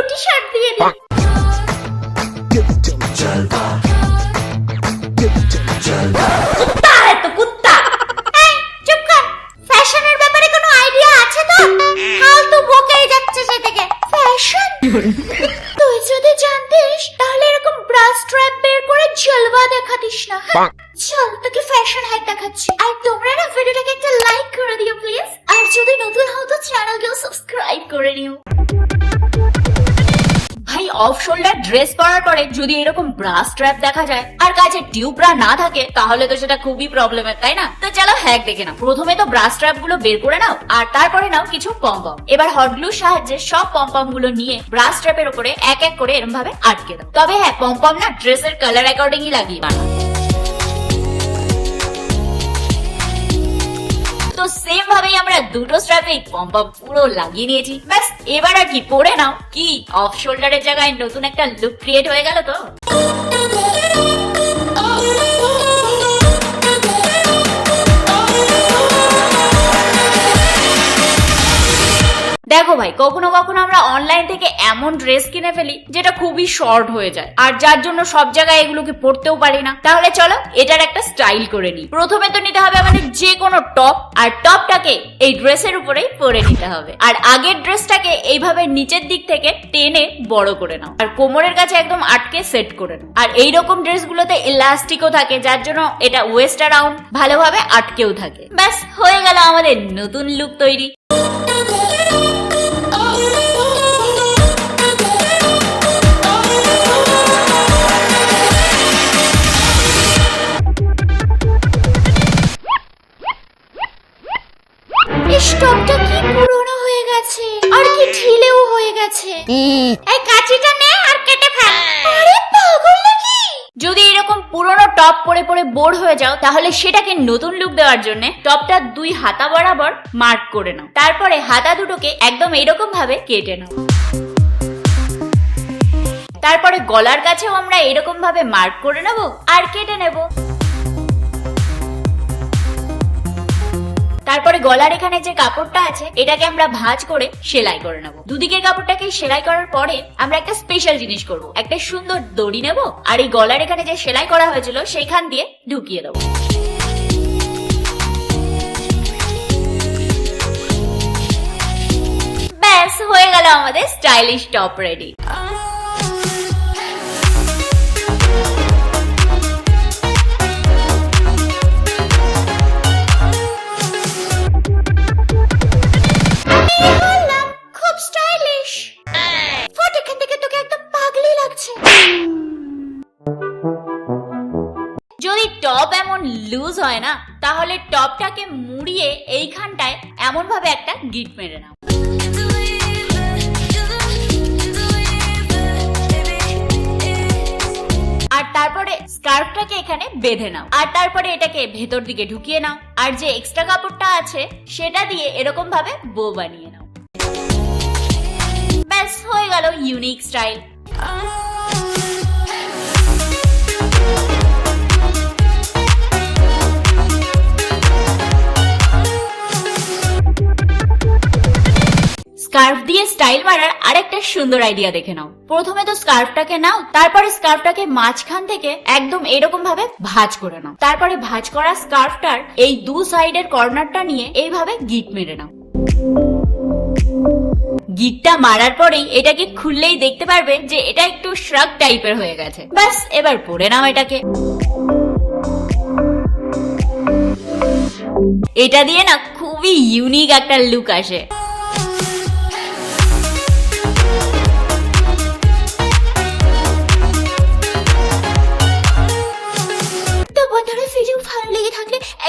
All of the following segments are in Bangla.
বিউটি শার্ট দিয়ে দিই। কুত্তা है तो कुत्ता। এই চুপ কর, ফ্যাশনের ব্যাপারে কোনো আইডিয়া আছে তো? ফালতু বকেই যাচ্ছে সে থেকে। ফ্যাশন? তুই যদি জানতিস তাহলে এরকম ব্রা স্ট্র্যাপ বের করে জলবা দেখাতিস না। চল তোকে ফ্যাশন হ্যাক দেখাচ্ছি। আর তোমরা না ভিডিওটাকে একটা লাইক করে দিও প্লিজ। আর যদি নতুন হও তো চ্যানেলটাকে সাবস্ক্রাইব করে নিও। ভাই অফ শোল্ডার ড্রেস পরার পরে যদি এরকম ব্রা স্ট্র্যাপ দেখা যায় আর কাছে টিউব ব্রা না থাকে তাহলে তো সেটা খুবই প্রবলেমের, তাই না? তো চলো হ্যাক দেখে নাও। প্রথমে তো ব্রা স্ট্র্যাপ গুলো বের করে নাও আর তারপরে নাও কিছু পমপম। এবার হট গ্লুর সাহায্যে সব পমপম গুলো নিয়ে ব্রা স্ট্র্যাপের উপরে এক এক করে এরকম ভাবে আটকে দাও। তবে হ্যাঁ, পমপম না ড্রেসের কালার অ্যাকর্ডিংই লাগিয়ে বানাও। তো সেম ভাবেই আমরা দুটো স্ট্র্যাপে পমপম পুরো লাগিয়ে নিয়েছি। ব্যাস এবার আর কি, পরে নাও। কি অফ শোল্ডারের জায়গায় নতুন একটা লুক ক্রিয়েট হয়ে গেল তো। দেখো ভাই, কখনো কখনো আমরা অনলাইন থেকে এমন ড্রেস কিনে ফেলি যেটা খুবই শর্ট হয়ে যায় আর যার জন্য সব জায়গায় এগুলোকে পরতেও পারি না। তাহলে চলো এটার একটা স্টাইল করে নিই। প্রথমে তো নিতে হবে আমাদের যে কোনো টপ, আর টপটাকে এই ড্রেসের উপরেই পরে নিতে হবে। আর আগের ড্রেসটাকে এইভাবে নিচের দিক থেকে টেনে বড় করে নাও আর কোমরের কাছে একদম আটকে সেট করে নাও। আর এইরকম ড্রেসগুলোতে ইলাস্টিকও থাকে যার জন্য এটা ওয়েস্ট অ্যারাউন্ড ভালোভাবে আটকেও থাকে। ব্যাস হয়ে গেল আমাদের নতুন লুক তৈরি। টপটা কি পুরনো হয়ে গেছে আর কি ঢিলেও হয়ে গেছে। এই কাঁচিটা নে আর কেটে ফেল। আরে পাগল নাকি? যদি এরকম পুরনো টপ পরে পরে বোর হয়ে যাও তাহলে সেটাকে নতুন লুক দেওয়ার জন্য টপটা দুই হাতা বরাবর মার্ক করে নাও। তারপরে হাতা দুটোকে একদম এইরকম ভাবে কেটে নাও। তারপরে গলার কাছেও আমরা এরকম ভাবে মার্ক করে নেব আর কেটে নেব। তারপরে গলার এখানে যে কাপড়টা আছে এটাকে আমরা ভাঁজ করে সেলাই করে নেব। দুদিকের কাপড়টাকে সেলাই করার পরে আমরা একটা স্পেশাল জিনিস করব। একটা সুন্দর দড়ি নেব আর এই গলার এখানে যে সেলাই করা হয়েছিল সেখান দিয়ে ঢুকিয়ে দেব। ব্যাস হয়ে গেল আমাদের স্টাইলিশ টপ রেডি। যদি টপ এমন লুজ হয় না তাহলে টপটাকে মুড়িয়ে এইখানটায় এমন ভাবে একটা গিট মেরে নাও। আর তারপরে স্কার্ফটাকে এখানে বেঁধে নাও আর তারপরে এটাকে ভেতর দিকে ঢুকিয়ে নাও। আর যে এক্সট্রা কাপড়টা আছে সেটা দিয়ে এরকম ভাবে বো বানিয়ে নাও। ব্যাস হয়ে গেল ইউনিক স্টাইল। স্কার্ফ দিয়ে স্টাইল মারার আরেকটা সুন্দর আইডিয়া দেখে নাও। প্রথমে তো স্কার্ফটাকে নাও, তারপরে স্কার্ফটাকে মাঝখান থেকে একদম এরকম ভাবে ভাঁজ করে নাও। তারপরে ভাঁজ করা স্কার্ফটার এই দু সাইডের কর্নারটা নিয়ে এইভাবে গিট মেরে নাও। গিটটা মারার পরেই এটাকে খুললেই দেখতে পারবে যে এটা একটু শ্রাগ টাইপের হয়ে গেছে। ব্যাস এবার পরে নাও এটাকে। এটা দিয়ে না খুবই ইউনিক একটা লুক আসে।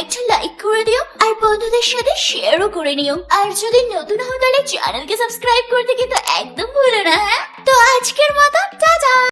একটা লাইক করে দিও আর বন্ধুদের সাথে শেয়ারও করে নিও। আর যদি নতুন হও তাহলে চ্যানেলকে সাবস্ক্রাইব করতে কিন্তু একদম ভুলো না। হ্যাঁ, তো আজকের মতো টাটা।